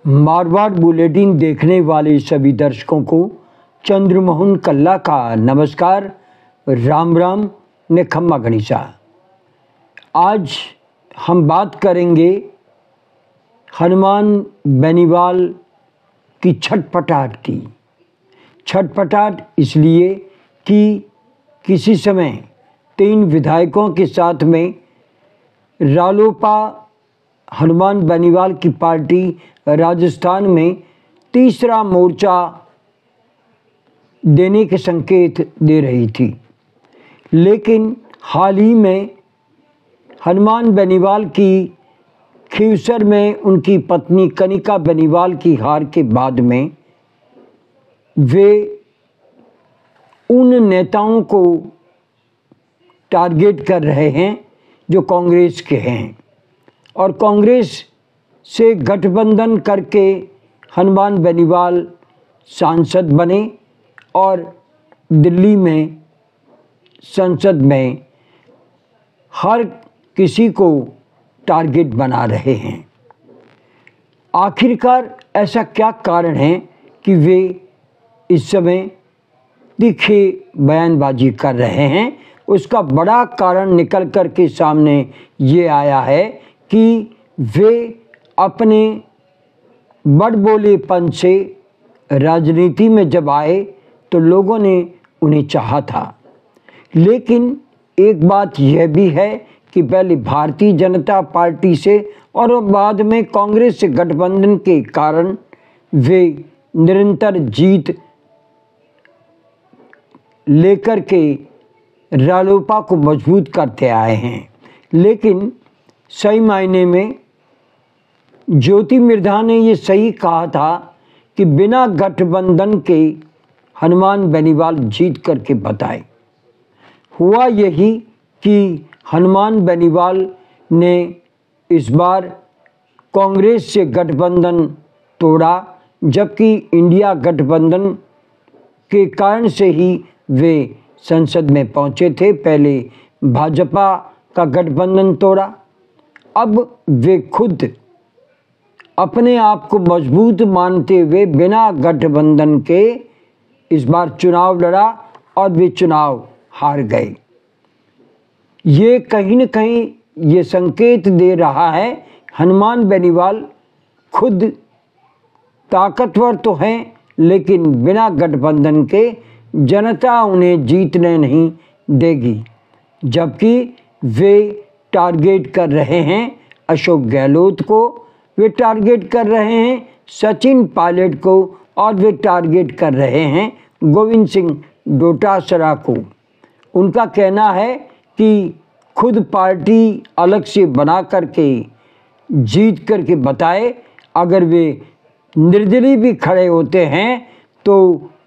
Marwar bulletin देखने वाले सभी दर्शकों को चंद्रमोहन कल्ला का नमस्कार, राम राम ने खम्मा गणिसा। आज हम बात करेंगे हनुमान बेनीवाल की छटपटाहट की। छटपटाहट इसलिए कि किसी समय 3 विधायकों के साथ में रालोपा हनुमान बेनीवाल की पार्टी राजस्थान में तीसरा मोर्चा देने के संकेत दे रही थी, लेकिन हाल ही में हनुमान बेनीवाल की खीवसर में उनकी पत्नी कनिका बेनीवाल की हार के बाद में वे उन नेताओं को टारगेट कर रहे हैं जो कांग्रेस के हैं, और कांग्रेस से गठबंधन करके हनुमान बेनीवाल सांसद बने और दिल्ली में संसद में हर किसी को टारगेट बना रहे हैं। आखिरकार ऐसा क्या कारण है कि वे इस समय तीखी बयानबाजी कर रहे हैं? उसका बड़ा कारण निकल कर के सामने ये आया है कि वे अपने बड़बोलेपन से राजनीति में जब आए तो लोगों ने उन्हें चाहा था, लेकिन एक बात यह भी है कि पहले भारतीय जनता पार्टी से और बाद में कांग्रेस से गठबंधन के कारण वे निरंतर जीत लेकर के रालोपा को मजबूत करते आए हैं। लेकिन सही मायने में ज्योति मिर्धा ने ये सही कहा था कि बिना गठबंधन के हनुमान बेनीवाल जीत करके बताए। हुआ यही कि हनुमान बेनीवाल ने इस बार कांग्रेस से गठबंधन तोड़ा, जबकि इंडिया गठबंधन के कारण से ही वे संसद में पहुंचे थे। पहले भाजपा का गठबंधन तोड़ा, अब वे खुद अपने आप को मजबूत मानते हुए बिना गठबंधन के इस बार चुनाव लड़ा और वे चुनाव हार गए। ये कहीं न कहीं ये संकेत दे रहा है हनुमान बेनीवाल खुद ताकतवर तो हैं, लेकिन बिना गठबंधन के जनता उन्हें जीतने नहीं देगी। जबकि वे टारगेट कर रहे हैं अशोक गहलोत को, वे टारगेट कर रहे हैं सचिन पायलट को, और वे टारगेट कर रहे हैं गोविंद सिंह डोटासरा को। उनका कहना है कि खुद पार्टी अलग से बना करके जीत करके बताए। अगर वे निर्दलीय भी खड़े होते हैं तो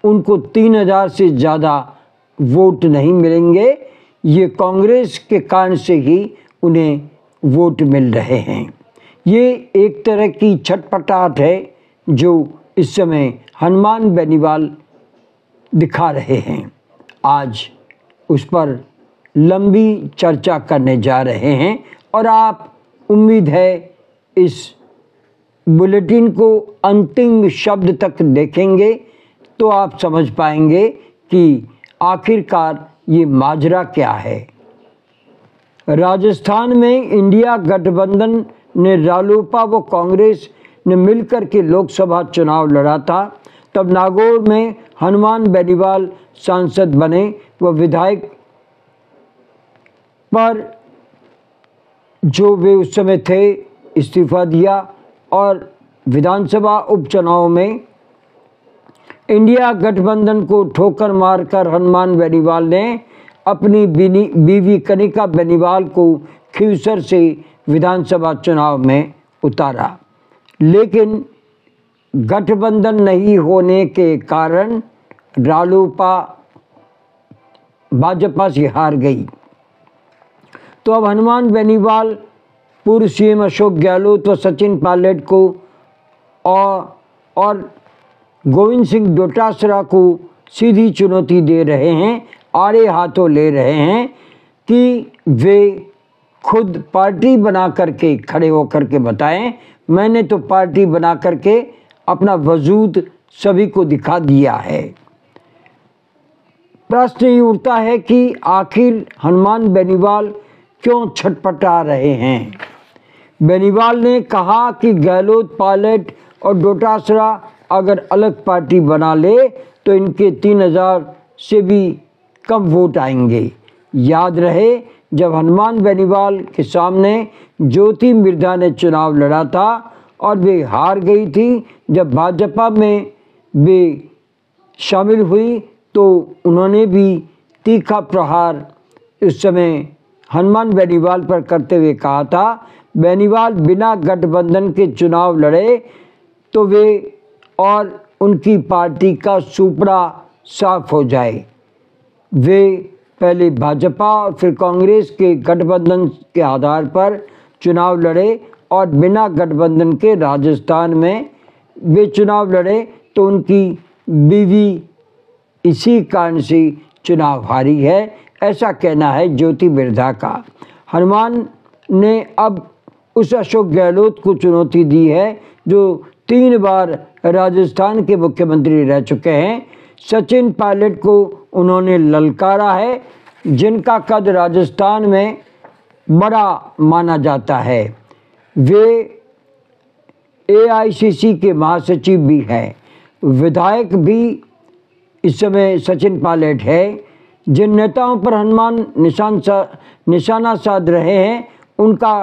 उनको 3000 से ज़्यादा वोट नहीं मिलेंगे। ये कांग्रेस के कारण से ही उन्हें वोट मिल रहे हैं। ये एक तरह की छटपटाहट है जो इस समय हनुमान बेनीवाल दिखा रहे हैं। आज उस पर लंबी चर्चा करने जा रहे हैं, और आप उम्मीद है इस बुलेटिन को अंतिम शब्द तक देखेंगे तो आप समझ पाएंगे कि आखिरकार ये माजरा क्या है। राजस्थान में इंडिया गठबंधन ने रालोपा व कांग्रेस ने मिलकर के लोकसभा चुनाव लड़ा था। तब नागौर में हनुमान बेनीवाल सांसद बने व विधायक पर जो वे उस समय थे इस्तीफा दिया, और विधानसभा उपचुनाव में इंडिया गठबंधन को ठोकर मारकर हनुमान बेनीवाल ने अपनी बीवी कनिका बेनीवाल को खीवसर से विधानसभा चुनाव में उतारा। लेकिन गठबंधन नहीं होने के कारण रालोपा भाजपा से हार गई। तो अब हनुमान बेनीवाल पूर्व सीएम अशोक गहलोत व सचिन पायलट को और गोविंद सिंह डोटासरा को सीधी चुनौती दे रहे हैं, आड़े हाथों ले रहे हैं कि वे खुद पार्टी बना करके खड़े होकर के बताएं मैंने तो पार्टी बना करके अपना वजूद सभी को दिखा दिया है। प्रश्न ये उठता है कि आखिर हनुमान बेनीवाल क्यों छटपटा रहे हैं। बेनीवाल ने कहा कि गहलोत, पायलट और डोटासरा अगर अलग पार्टी बना ले तो इनके 3000 से भी कम वोट आएंगे। याद रहे, जब हनुमान बेनीवाल के सामने ज्योति मिर्धा ने चुनाव लड़ा था और वे हार गई थी, जब भाजपा में वे शामिल हुई तो उन्होंने भी तीखा प्रहार उस समय हनुमान बेनीवाल पर करते हुए कहा था, बेनीवाल बिना गठबंधन के चुनाव लड़े तो वे और उनकी पार्टी का सुपड़ा साफ हो जाए। वे पहले भाजपा और फिर कांग्रेस के गठबंधन के आधार पर चुनाव लड़े और बिना गठबंधन के राजस्थान में वे चुनाव लड़े तो उनकी बीवी इसी कारण से चुनाव हारी है, ऐसा कहना है ज्योति मिर्धा का। हनुमान ने अब उस अशोक गहलोत को चुनौती दी है जो 3 बार राजस्थान के मुख्यमंत्री रह चुके हैं। सचिन पायलट को उन्होंने ललकारा है, जिनका कद राजस्थान में बड़ा माना जाता है। वे AICC के महासचिव भी हैं। विधायक भी इस समय सचिन पायलट है। जिन नेताओं पर हनुमान निशाना साध रहे हैं उनका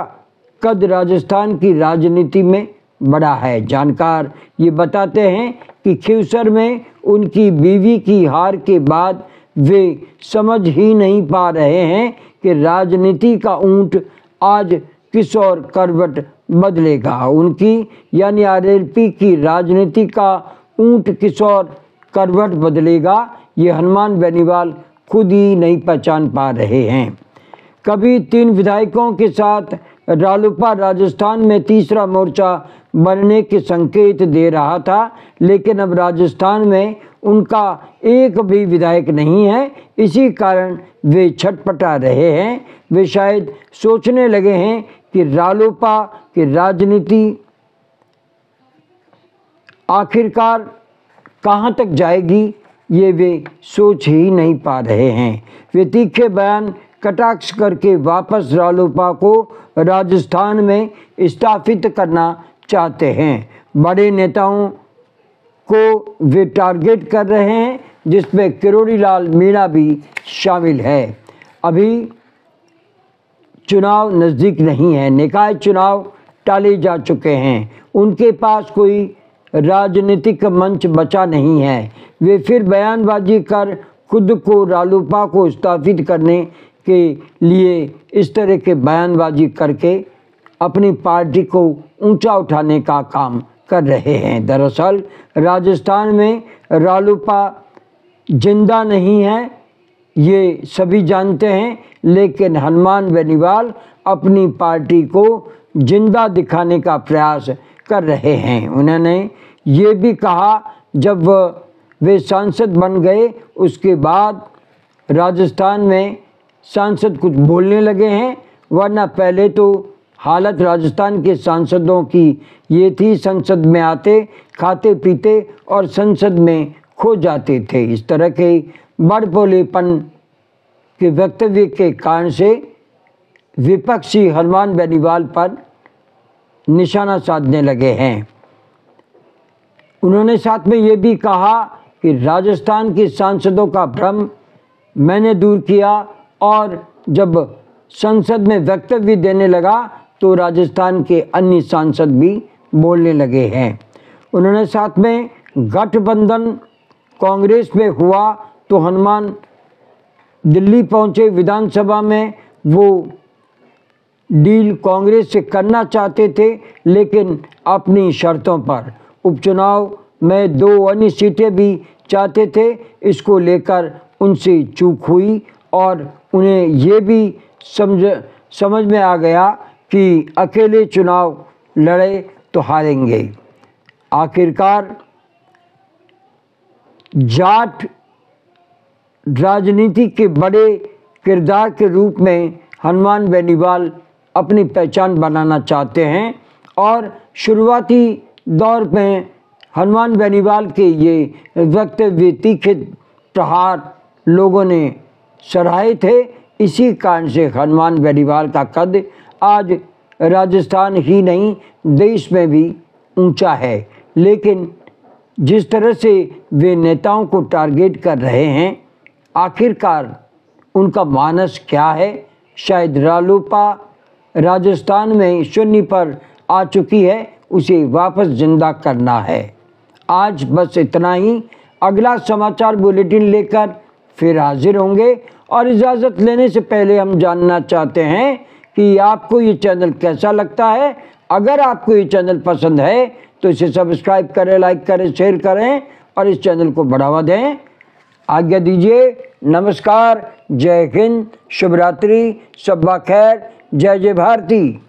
कद राजस्थान की राजनीति में बड़ा है। जानकार ये बताते हैं कि खींवसर में उनकी बीवी की हार के बाद वे समझ ही नहीं पा रहे हैं कि राजनीति का ऊंट आज किस ओर करवट बदलेगा। उनकी यानी RLP की राजनीति का ऊंट किस ओर करवट बदलेगा, ये हनुमान बेनीवाल खुद ही नहीं पहचान पा रहे हैं। कभी 3 विधायकों के साथ रालोपा राजस्थान में तीसरा मोर्चा बनने के संकेत दे रहा था, लेकिन अब राजस्थान में उनका एक भी विधायक नहीं है। इसी कारण वे छटपटा रहे हैं। वे शायद सोचने लगे हैं कि रालोपा की राजनीति आखिरकार कहां तक जाएगी, ये वे सोच ही नहीं पा रहे हैं। वे तीखे बयान कटाक्ष करके वापस रालोपा को राजस्थान में स्थापित करना चाहते हैं। बड़े नेताओं को वे टारगेट कर रहे हैं, जिसमें किरोड़ी लाल मीणा भी शामिल है। अभी चुनाव नज़दीक नहीं है, निकाय चुनाव टाले जा चुके हैं, उनके पास कोई राजनीतिक मंच बचा नहीं है। वे फिर बयानबाजी कर खुद को रालोपा को स्थापित करने के लिए इस तरह के बयानबाजी करके अपनी पार्टी को ऊंचा उठाने का काम कर रहे हैं। दरअसल राजस्थान में रालोपा जिंदा नहीं है, ये सभी जानते हैं, लेकिन हनुमान बेनीवाल अपनी पार्टी को जिंदा दिखाने का प्रयास कर रहे हैं। उन्होंने ये भी कहा जब वे सांसद बन गए उसके बाद राजस्थान में सांसद कुछ बोलने लगे हैं, वरना पहले तो हालत राजस्थान के सांसदों की ये थी, संसद में आते, खाते पीते और संसद में खो जाते थे। इस तरह के बड़बोलेपन के वक्तव्य के कारण से विपक्षी हनुमान बेनीवाल पर निशाना साधने लगे हैं। उन्होंने साथ में ये भी कहा कि राजस्थान के सांसदों का भ्रम मैंने दूर किया और जब संसद में वक्तव्य देने लगा तो राजस्थान के अन्य सांसद भी बोलने लगे हैं। उन्होंने साथ में गठबंधन कांग्रेस में हुआ तो हनुमान दिल्ली पहुंचे, विधानसभा में वो डील कांग्रेस से करना चाहते थे, लेकिन अपनी शर्तों पर। उपचुनाव में 2 अन्य सीटें भी चाहते थे, इसको लेकर उनसे चूक हुई और उन्हें ये भी समझ में आ गया कि अकेले चुनाव लड़े तो हारेंगे। आखिरकार जाट राजनीति के बड़े किरदार के रूप में हनुमान बेनीवाल अपनी पहचान बनाना चाहते हैं और शुरुआती दौर में हनुमान बेनीवाल के ये वक्तव्य तीखे प्रहार लोगों ने सराहे थे। इसी कारण से हनुमान बेनीवाल का कद आज राजस्थान ही नहीं देश में भी ऊंचा है। लेकिन जिस तरह से वे नेताओं को टारगेट कर रहे हैं, आखिरकार उनका मानस क्या है? शायद रालोपा राजस्थान में शून्य पर आ चुकी है, उसे वापस जिंदा करना है। आज बस इतना ही। अगला समाचार बुलेटिन लेकर फिर हाजिर होंगे और इजाज़त लेने से पहले हम जानना चाहते हैं कि आपको ये चैनल कैसा लगता है। अगर आपको ये चैनल पसंद है तो इसे सब्सक्राइब करें, लाइक करें, शेयर करें और इस चैनल को बढ़ावा दें। आज्ञा दीजिए। नमस्कार, जय हिंद, शुभ रात्रि, शब्बा खैर, जय जय भारती।